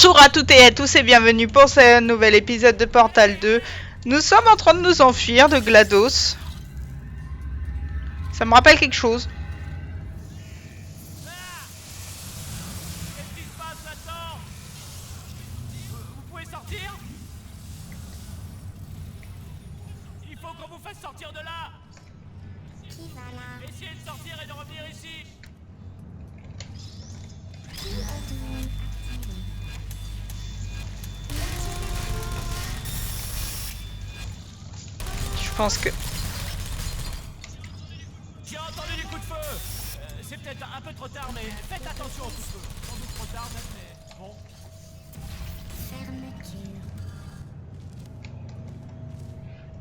Bonjour à toutes et à tous et bienvenue pour ce nouvel épisode de Portal 2. Nous sommes en train de nous enfuir de GLaDOS. Ça me rappelle quelque chose. Qu'est-ce qui se passe là-dedans? Vous pouvez sortir? Il faut qu'on vous fasse sortir de là. Qui va là? Essayez de sortir et de revenir ici. Je pense que... J'ai entendu des coups de feu. C'est peut-être un peu trop tard, mais faites attention aux coups de feu. Sans doute trop tard, mais bon.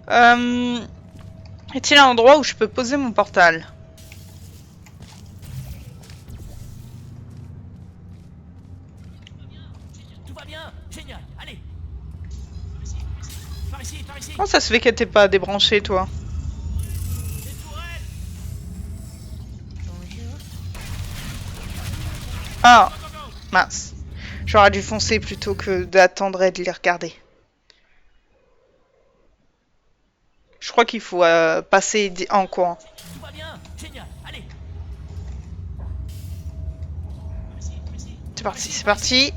Fermeture. Est-il un endroit où je peux poser mon portal? Tout va bien. Génial. Allez. Par ici, par ici. Comment ça se fait qu'elle t'ait pas débranché, toi? Les tourelles. Bonjour. Ah, Go, go, go. mince. J'aurais dû foncer plutôt que d'attendre et de les regarder. Je crois qu'il faut passer en courant. Tout va bien. Génial. Allez. C'est parti, c'est parti.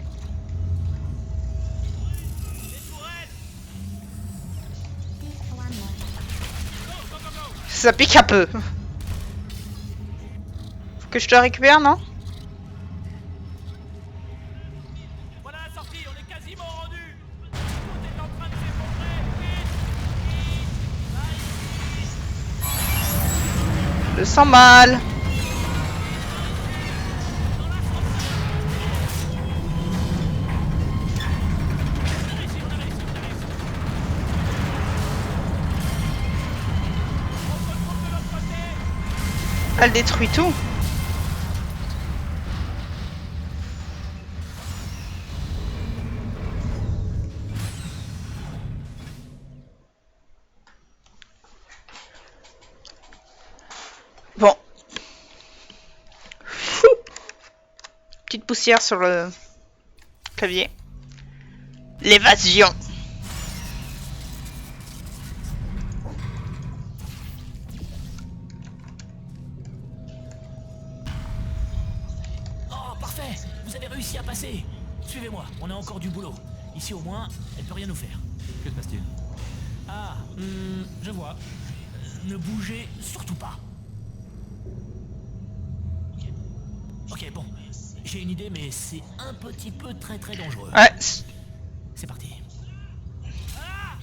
Les tourelles. Déploiement. Go, go, go, go. Ça pique un peu. Faut que je te récupère, non? Voilà la sortie, on est quasiment rendu. Tout est en train de s'effondrer. Vite, vite. Je sens mal. Elle détruit tout. Bon. Fou. Petite poussière sur le clavier. L'évasion. Oh, parfait. Vous avez réussi à passer. Suivez-moi, on a encore du boulot. Ici au moins, elle peut rien nous faire. Que se passe-t-il? Ah, je vois. Ne bougez surtout pas. Ok, bon. J'ai une idée, mais c'est un petit peu très dangereux. Ouais. C'est parti. Ah!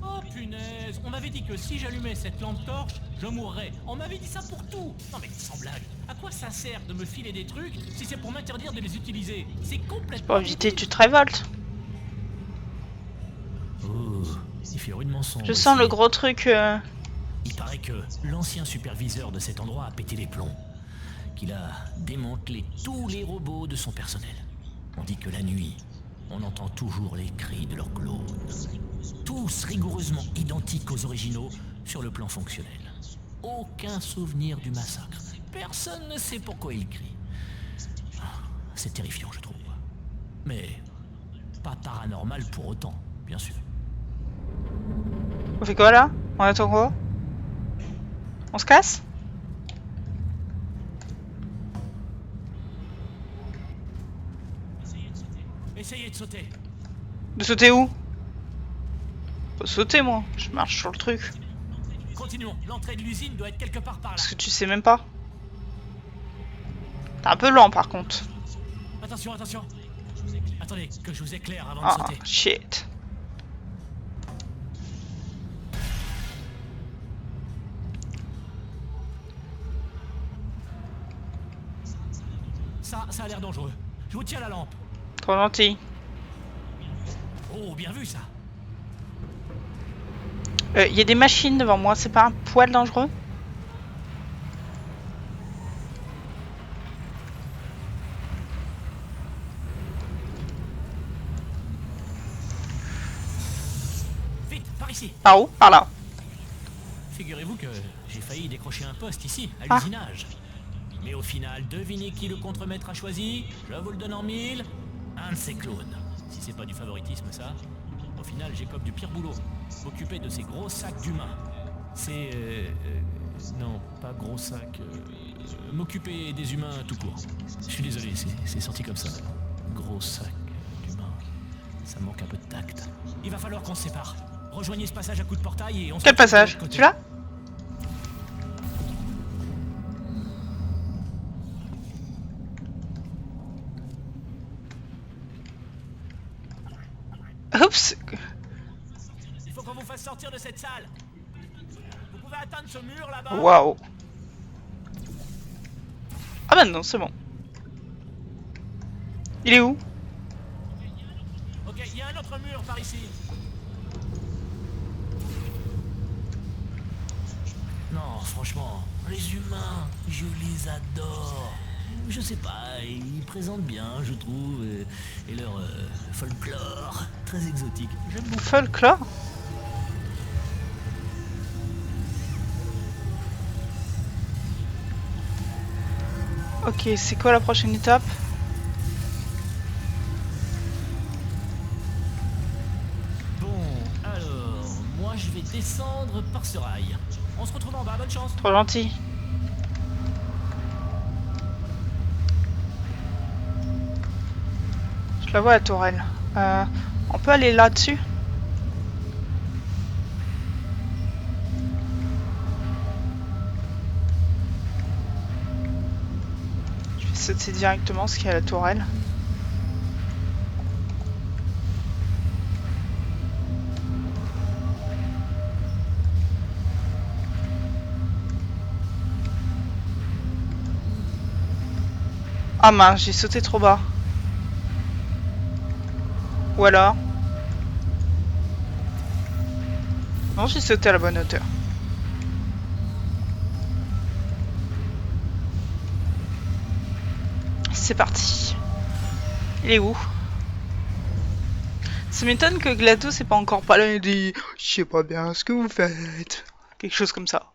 Oh punaise, on m'avait dit que si j'allumais cette lampe torche, je mourrais. On m'avait dit ça pour tout. Non mais sans blague, à quoi ça sert de me filer des trucs si c'est pour m'interdire de les utiliser? C'est complètement... Pour éviter que tu te révoltes. Oh, il fait rudement sombre. Je sens ici. le gros truc. Il paraît que l'ancien superviseur de cet endroit a pété les plombs. Qu'il a démantelé tous les robots de son personnel. On dit que la nuit, on entend toujours les cris de leurs clones. Tous rigoureusement identiques aux originaux sur le plan fonctionnel. Aucun souvenir du massacre. Personne ne sait pourquoi ils crient. C'est terrifiant, je trouve. Mais pas paranormal pour autant, bien sûr. On fait quoi là? On attend quoi? On se casse? Essayez de sauter. De sauter où? Faut sauter moi, je marche sur le truc. Continuons. L'entrée de l'usine doit être quelque part par là. Parce que tu sais même pas. T'es un peu lent par contre. Attention, attention. Attendez, que je vous éclaire avant de Ah, sauter. shit. Ça a l'air dangereux. Je vous tiens la lampe. Trop gentil. Oh, bien vu ça. Y a des machines devant moi, c'est pas un poil dangereux? Vite, par ici. Par où? Par là. Figurez-vous que j'ai failli décrocher un poste ici, à Ah. l'usinage. Mais au final, devinez qui le contremaître a choisi? Je vous le donne en mille. Un de ses clones. Si c'est pas du favoritisme, ça. Au final, j'ai comme du pire boulot. M'occuper de ces gros sacs d'humains. C'est... non, pas gros sacs. M'occuper des humains tout court. Je suis désolé, c'est sorti comme ça. Gros sacs d'humains. Ça manque un peu de tact. Il va falloir qu'on se sépare. Rejoignez ce passage à coup de portail et on se... Quel passage? Celui-là? Oups! Il faut qu'on vous fasse sortir de cette salle. Vous pouvez atteindre ce mur là-bas. Waouh! Ah bah non, c'est bon. Il est où? Ok, il y a un autre mur par ici. Non, franchement, les humains, je les adore. Je sais pas, ils présentent bien, je trouve, et leur folklore, très exotique. J'aime beaucoup. Folklore? Ok, c'est quoi la prochaine étape? Bon, alors, moi je vais descendre par ce rail. On se retrouve en bas, bonne chance. Trop gentil. Je la vois la tourelle. On peut aller là-dessus? Je vais sauter directement ce qu'il y a à la tourelle. Ah mince, j'ai sauté trop bas. Ou alors... Non, j'ai sauté à la bonne hauteur. C'est parti. Il est où? Ça m'étonne que GLaDOS c'est pas encore pas là et dit « Je sais pas bien ce que vous faites ». Quelque chose comme ça.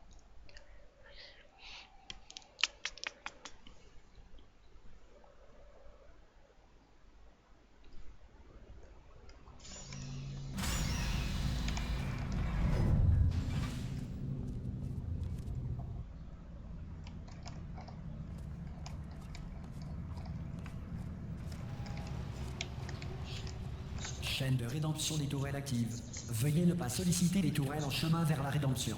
Chaîne de rédemption des tourelles active. Veuillez ne pas solliciter les tourelles en chemin vers la rédemption.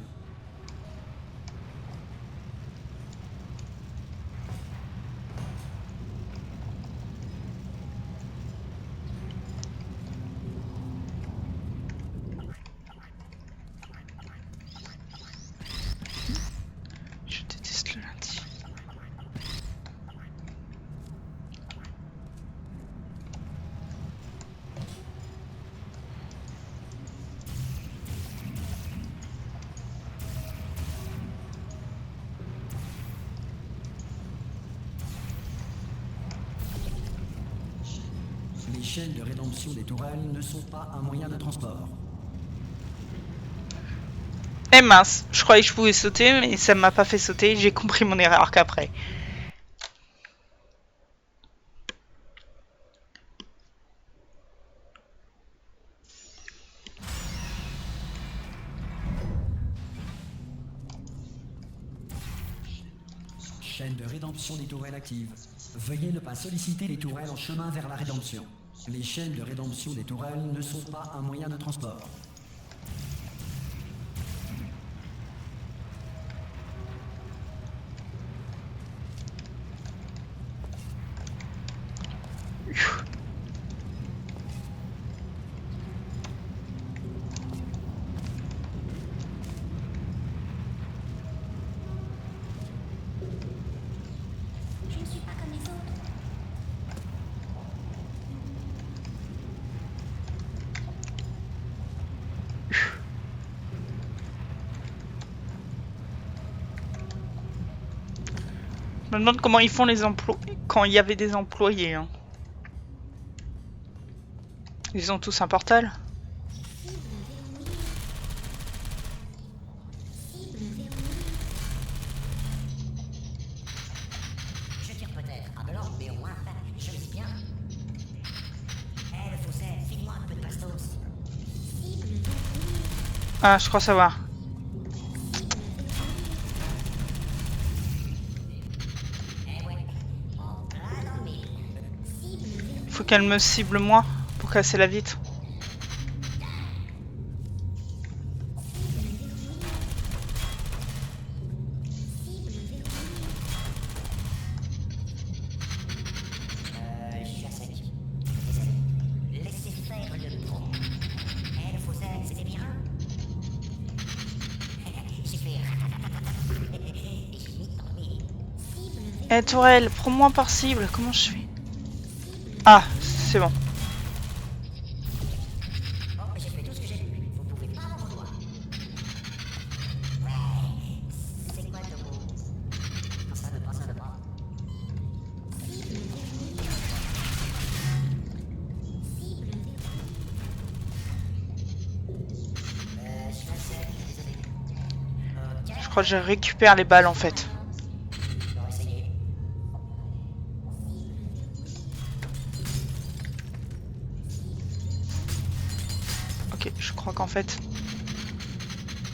Je déteste le lundi. Les chaînes de rédemption des tourelles ne sont pas un moyen de transport. Eh mince, je croyais que je pouvais sauter, mais ça m'a pas fait sauter. J'ai compris mon erreur qu'après. Chaîne de rédemption des tourelles active. Veuillez ne pas solliciter les tourelles en chemin vers la rédemption. Les chaînes de rédemption des tourelles ne sont pas un moyen de transport. Je ne suis pas comme les autres. Je me demande comment ils font les emplois quand il y avait des employés. Hein. Ils ont tous un portal. Cible verrouillée. Ah, je crois savoir. Faut qu'elle me cible moi pour casser la vitre. Je suis à sec. Désolé. Laissez faire le pro. Le faussaire, c'était bien. J'ai fait... Et j'ai mis dans mes... Eh Tourelle, prends-moi par cible, comment je fais? Ah, c'est bon. Bon, j'ai fait tout ce que j'ai pu. Vous pouvez pas m'en vouloir. Ouais. C'est quoi ton mot? Quand ça ne passe pas. Je suis à sec, désolé. Ok. Je crois que je récupère les balles en fait. On va essayer. Ok, je crois qu'en fait...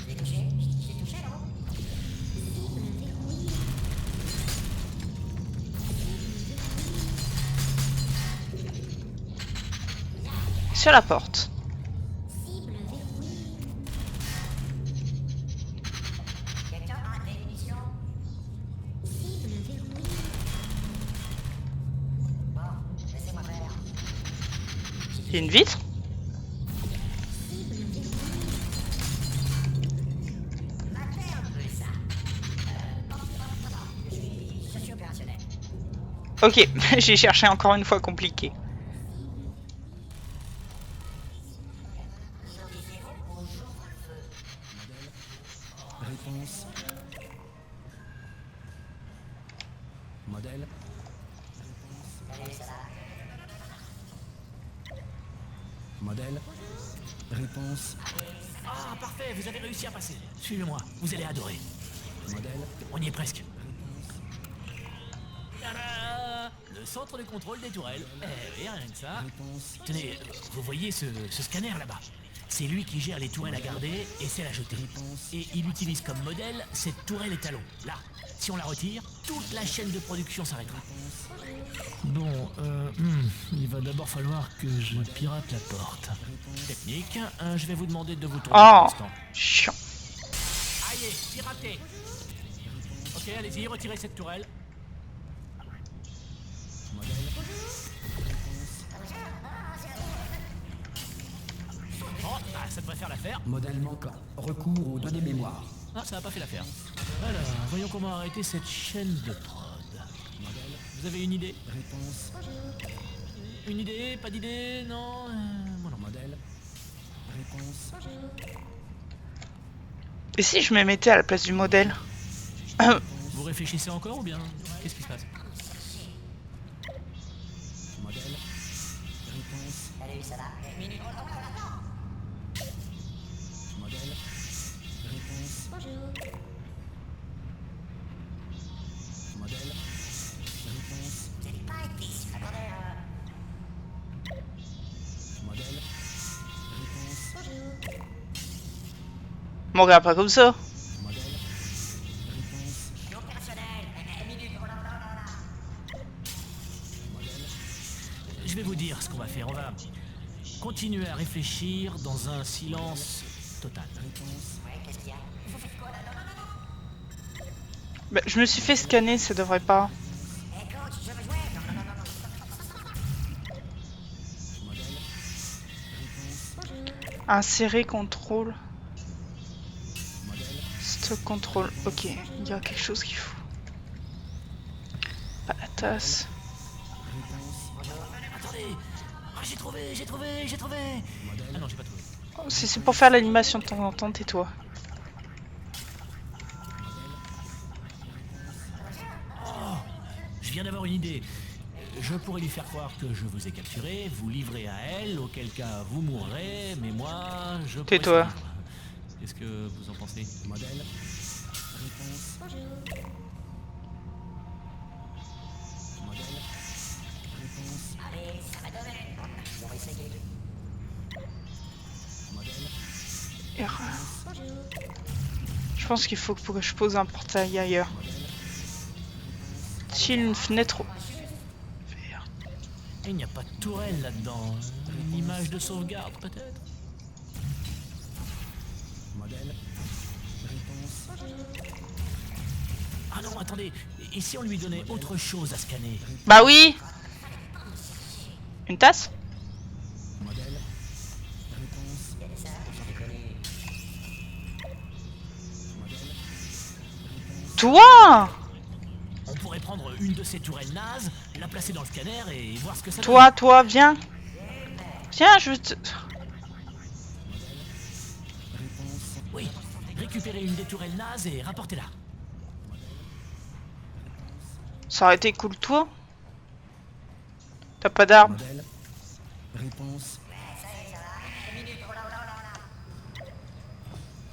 J'ai touché? J'ai touché, non? Sur la porte. Quelqu'un a des munitions? Bon, laissez-moi faire. Il y a une vitre? Matez un peu ça. Je suis opérationnel. Ok, j'ai cherché encore une fois compliqué. Réponse. Modèle. Salut, ça va? Modèle. Réponse. Ah, parfait, vous avez réussi à passer. Suivez-moi, vous allez adorer. Modèle. On y est presque. Tada! Le centre de contrôle des tourelles. Eh oui, rien que ça. Réponse. Tenez, vous voyez ce scanner là-bas? C'est lui qui gère les tourelles à garder et celles à jeter. Et il utilise comme modèle cette tourelle étalon. Là, si on la retire, toute la chaîne de production s'arrêtera. Bon, il va d'abord falloir que je pirate la porte. Technique, je vais vous demander de vous tourner un Oh, instant. chiant. Aïe, piratez. Ok, allez-y, retirez cette tourelle. Bon, ça devrait faire l'affaire. Modèle manquant. Recours aux données mémoire. Ah, ça n'a pas fait l'affaire. Alors, voyons comment arrêter cette chaîne de prod. Vous avez une idée? Réponse. Une idée? Pas d'idée? Non? Moi non. Modèle. Réponse. Et si je me mettais à la place du modèle? Vous réfléchissez encore ou bien? Qu'est-ce qui se passe? Modèle. Réponse. Salut, ça va? Minute. Modèle. Réponse. Modèle. Réponse. C'est pas été. Attendez, Modèle. Réponse. Me regarde pas comme ça. Modèle. Réponse. je suis opérationnel. Minute. Modèle. Je vais vous dire ce qu'on va faire. On va continuer à réfléchir dans un silence total. Réponse. Ouais, qu'est-ce qu'il y a? Vous faites quoi là? Non. Bah, je me suis fait scanner, ça devrait pas. Coach, je veux jouer. Non. Modèle. Réponse. Insérer contrôle. Modèle. Stock contrôle. Ok, il y a quelque chose qu'il faut. Pas la tasse. Réponse. Attendez! Ah, j'ai trouvé! Ah non, j'ai pas trouvé. Oh, si c'est pour faire l'animation de temps en temps, tais-toi. Je viens d'avoir une idée. Je pourrais lui faire croire que je vous ai capturé, vous livrez à elle, auquel cas vous mourrez, mais moi, je pourrais Tais-toi. survivre. Qu'est-ce que vous en pensez? Modèle. Réponse. Modèle. Réponse. Allez, ça va donner. On va essayer. Modèle. Erreur. Je pense qu'il faut que je pose un portail ailleurs. S'il une fenêtre... Il n'y a pas de tourelle là-dedans. Une image de sauvegarde, peut-être? Modèle. Réponse. Ah non, attendez. Et si on lui donnait autre chose à scanner? Bah oui. Une tasse? Modèle. Réponse. Toi! On pourrait prendre une de ces tourelles nazes, la placer dans le scanner et voir ce que ça donne. Toi, viens. Viens, je te... Oui, récupérez une des tourelles nazes et rapportez-la. Ça aurait été cool, toi. T'as pas d'arme. Modèle. Réponse.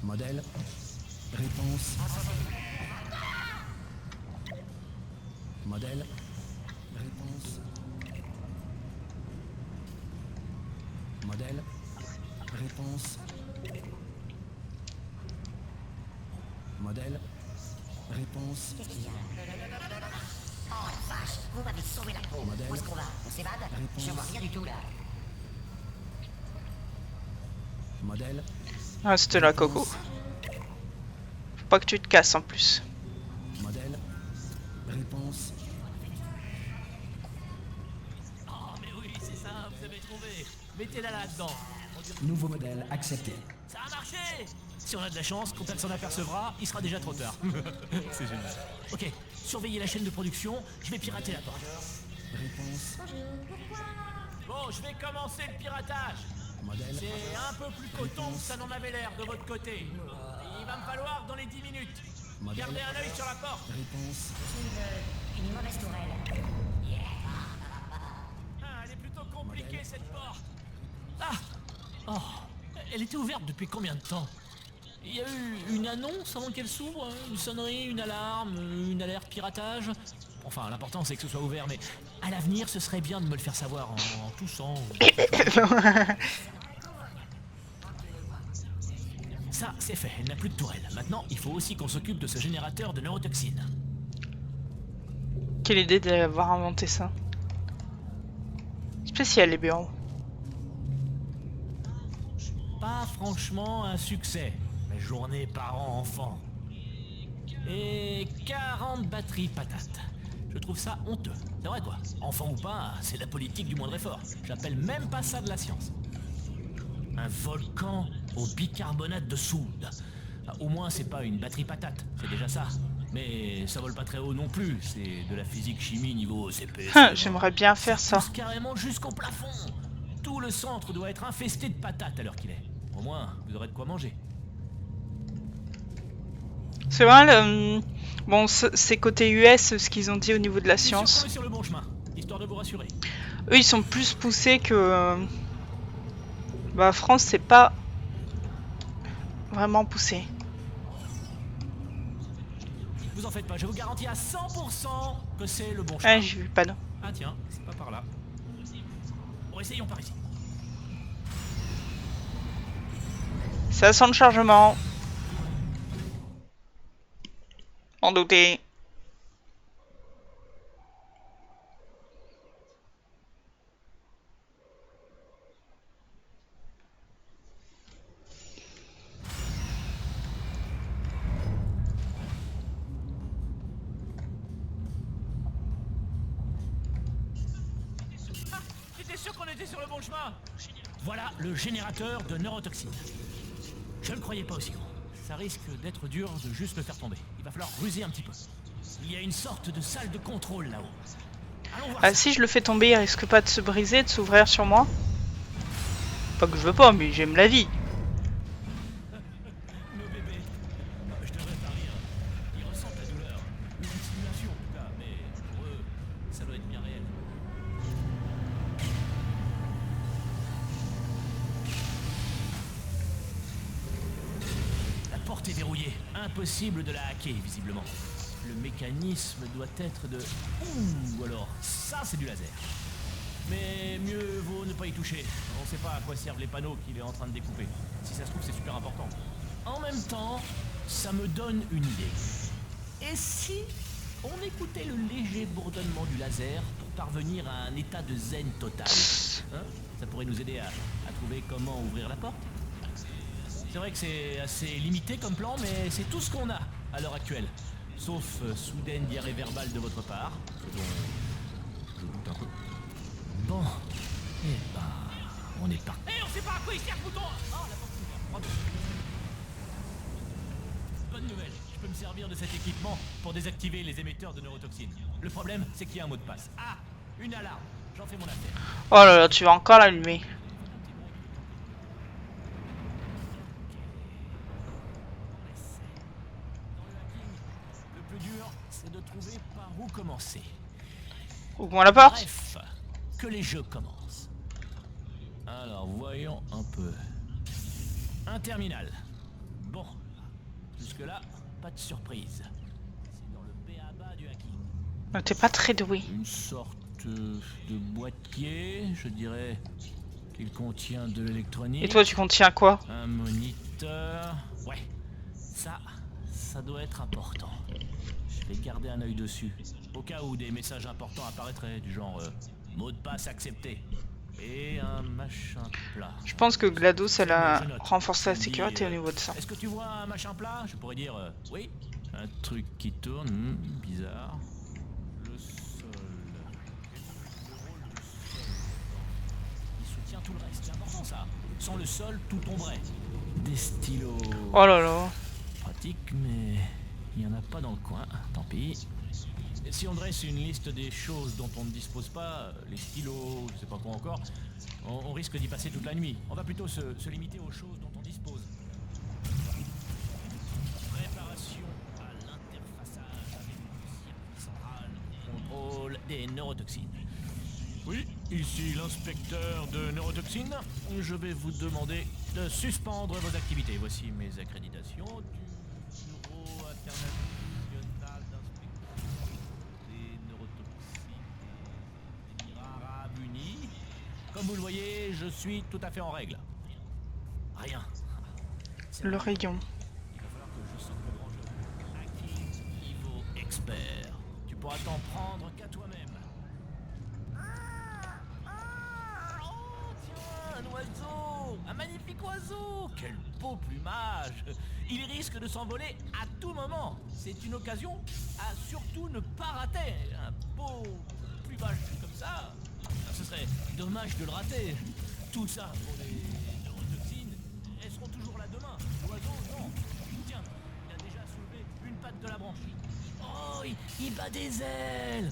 Modèle. Réponse. Modèle. Réponse. Modèle. Réponse. Modèle. Réponse. Oh la vache, vous m'avez sauvé la peau. Modèle. Où est-ce qu'on va? On s'évade? Réponse. Je vois rien du tout là. Modèle. Ah, c'était la coco. Faut pas que tu te casses en plus. Modèle. Réponse. Oh, mais oui, c'est ça, vous avez trouvé. Mettez-la là-dedans. Nouveau modèle accepté. Ça a marché! Si on a de la chance, quand elle s'en apercevra, il sera déjà trop tard. C'est génial. Ok, surveillez la chaîne de production, je vais pirater la porte. Réponse. Bon, je vais commencer le piratage. Modèle. C'est un peu plus coton que ça n'en avait l'air de votre côté. Il va me falloir dans les 10 minutes. Modèle. Gardez un œil sur la porte. Réponse. Une mauvaise tourelle. Ah, elle est plutôt compliquée cette porte. Ah! Oh! Elle était ouverte depuis combien de temps? Il y a eu une annonce avant qu'elle s'ouvre? Une sonnerie, une alarme, une alerte piratage? Enfin, l'important c'est que ce soit ouvert, mais à l'avenir, ce serait bien de me le faire savoir en toussant. Ça, c'est fait, elle n'a plus de tourelle. Maintenant, il faut aussi qu'on s'occupe de ce générateur de neurotoxines. Quelle idée d'avoir inventé ça. Spécial les bureaux. Pas franchement un succès. Mais journée parents-enfants. Et 40 batteries patates. Je trouve ça honteux. C'est vrai quoi. Enfant ou pas, c'est la politique du moindre effort. J'appelle même pas ça de la science. Un volcan au bicarbonate de soude. Ah, au moins c'est pas une batterie patate, c'est déjà ça. Mais ça vole pas très haut non plus, c'est de la physique-chimie niveau CP. J'aimerais bien faire ça. Pousse carrément jusqu'au plafond. Tout le centre doit être infesté de patates à l'heure qu'il est. Au moins, vous aurez de quoi manger. C'est vrai, bon, c'est côté US ce qu'ils ont dit au niveau de la Je suis sûr qu'on science. est sur le bon chemin, histoire de vous rassurer. Eux, ils sont plus poussés que... Bah, France, c'est pas vraiment poussé. Vous en faites pas, je vous garantis à 100% que c'est le bon chemin. Ouais, j'ai vu le panneau. Ah tiens, c'est pas par là. Bon, essayons par ici. Ça sent le chargement. En douter. Ah, j'étais sûr qu'on était sur le bon chemin. Voilà le générateur de neurotoxines. Je ne le croyais pas aussi gros. Ça risque d'être dur de juste le faire tomber. Il va falloir ruser un petit peu. Il y a une sorte de salle de contrôle là-haut. Allons voir. Ah, si je le fais tomber, il risque pas de se briser, de s'ouvrir sur moi. Pas que je veux pas, mais j'aime la vie. Nos bébés. Je devrais pas rire. Ils ressentent la douleur. Une simulation en tout cas, mais pour eux, ça doit être bien réel. La porte est verrouillée. Impossible de la hacker, visiblement. Le mécanisme doit être de... Ouh, alors, ça c'est du laser. Mais mieux vaut ne pas y toucher. On sait pas à quoi servent les panneaux qu'il est en train de découper. Si ça se trouve, c'est super important. En même temps, Ça me donne une idée. Et si on écoutait le léger bourdonnement du laser pour parvenir à un état de zen total, hein? Ça pourrait nous aider à trouver comment ouvrir la porte. C'est vrai que c'est assez limité comme plan, mais c'est tout ce qu'on a à l'heure actuelle. Sauf soudaine diarrhée verbale de votre part, ce dont je doute un peu. Bon, eh ben, on est parti. Hé, on sait pas à quoi il sert ce bouton. Oh, la porte s'ouvre. Bravo. Bonne nouvelle, je peux me servir de cet équipement pour désactiver les émetteurs de neurotoxines. Le problème, c'est qu'il y a un mot de passe. Ah, une alarme. J'en fais mon affaire. Oh là là, tu vas encore l'allumer. Le plus dur, c'est de trouver par où commencer. Ouvre-moi la porte. Bref, que les jeux commencent. Alors, voyons un peu. Un terminal. Bon, jusque-là, pas de surprise. C'est dans le b.a.-ba du hacking. T'es pas très doué. Une sorte de boîtier, je dirais, qu'il contient de l'électronique. Et toi, tu contiens quoi? Un moniteur. Ouais, ça doit être important. Je vais garder un œil dessus, au cas où des messages importants apparaîtraient, du genre mot de passe accepté. Et un machin plat. Je pense que GLaDOS, elle a Je note. renforcé la On dit, sécurité au niveau de ça. Est-ce que tu vois un machin plat? Je pourrais dire oui. Un truc qui tourne, bizarre. Le sol. Le rôle du sol. Il soutient tout le reste, c'est important ça. Sans le sol, tout tomberait. Des stylos. Oh là là. Pratique, mais il n'y en a pas dans le coin. Tant pis. Et si on dresse une liste des choses dont on ne dispose pas, les stylos, je sais pas quoi encore, on risque d'y passer toute la nuit. On va plutôt se limiter aux choses dont on dispose. Préparation à l'interfaçage avec le circuit central, contrôle des neurotoxines. Oui, ici l'inspecteur de neurotoxines. Je vais vous demander de suspendre vos activités. Voici mes accréditations du Bureau international d'inspection des neurotoxines des Émirats arabes unis. Comme vous le voyez, je suis tout à fait en règle. Rien. C'est Le rayon. il va falloir que je sorte le grand jeu. Hacking niveau expert. Tu pourras t'en prendre qu'à toi-même. Oh, tiens, un oiseau! Un magnifique oiseau! Quel beau plumage! Il risque de s'envoler à tout moment. C'est une occasion à surtout ne pas rater. Un beau plumage comme ça, ce serait dommage de le rater. Tout ça pour les neurotoxines. Elles seront toujours là demain. L'oiseau, non. Tiens, il a déjà soulevé une patte de la branche. Oh, il bat des ailes.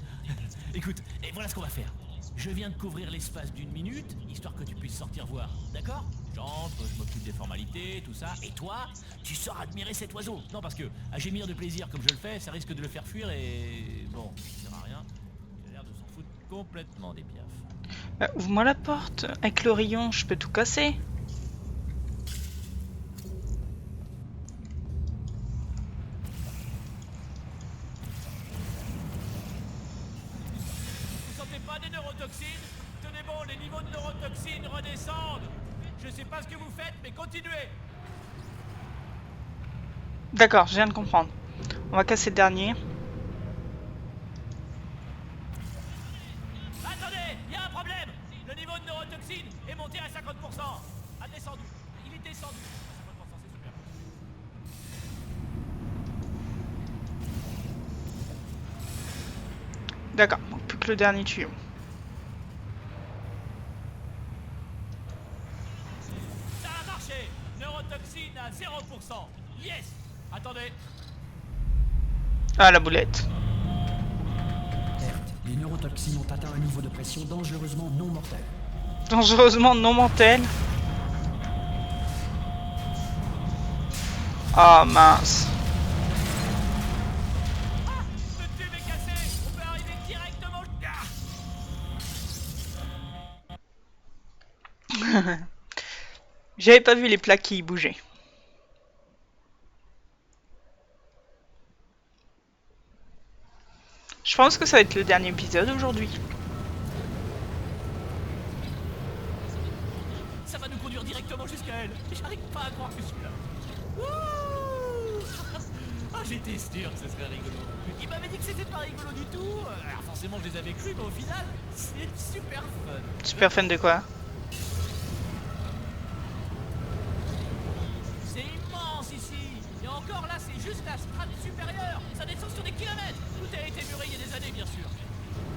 Écoute, et voilà ce qu'on va faire. Je viens de couvrir l'espace d'une minute, histoire que tu puisses sortir voir, d'accord? J'entre, je m'occupe des formalités, tout ça, et toi, tu sors admirer cet oiseau. Non, parce que à gémir de plaisir comme je le fais, ça risque de le faire fuir et... bon, ça sert à rien. Il a l'air de s'en foutre complètement des piafs. Ouvre-moi la porte. Avec le rayon, je peux tout casser. Vous sentez pas des neurotoxines? Tenez bon, les niveaux de neurotoxines redescendent. Je sais pas ce que vous faites, mais continuez. D'accord, je viens de comprendre. On va casser le dernier. Attendez, il y a un problème. Le niveau de neurotoxine est monté à 50%. A descendu. Il est descendu. 50%, c'est super. D'accord, donc plus que le dernier tuyau. Ça a marché. Neurotoxine à 0%. Yes. Attendez. Ah, la boulette. Alerte, les neurotoxines ont atteint un niveau de pression dangereusement non mortel. Dangereusement non mortel. Ah, mince. Le tube est cassé. On peut arriver directement. Ah. J'avais pas vu les plaques qui bougeaient. Je pense que ça va être le dernier épisode aujourd'hui. Ça va nous conduire directement jusqu'à elle. J'arrive pas à croire que je suis là. Wouh! Ah, j'étais sûr que ce serait rigolo. Il m'avait dit que c'était pas rigolo du tout. Alors forcément, je les avais cru, mais au final, c'est super fun. Super fan de quoi? C'est immense ici. Et encore là, c'est juste la strate supérieure. Ça descend sur des kilomètres. Tout a été muré il y a des années, bien sûr.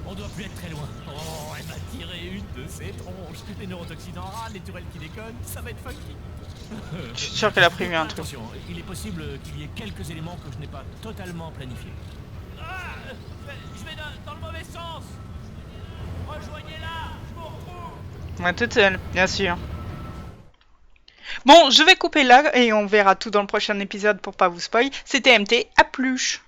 On doit plus être très loin. Oh, elle m'a tiré une de ses tronches. Les neurotoxines en râle, les turelles qui déconnent. Ça va être funky. Je suis sûr qu'elle a prévu un truc. Attention, il est possible qu'il y ait quelques éléments que je n'ai pas totalement planifiés. Ah, je vais dans le mauvais sens. Rejoignez-la, je vous retrouve. Ouais, toute seule, bien sûr. Bon, je vais couper là et on verra tout dans le prochain épisode pour pas vous spoil. C'était MT, à plus.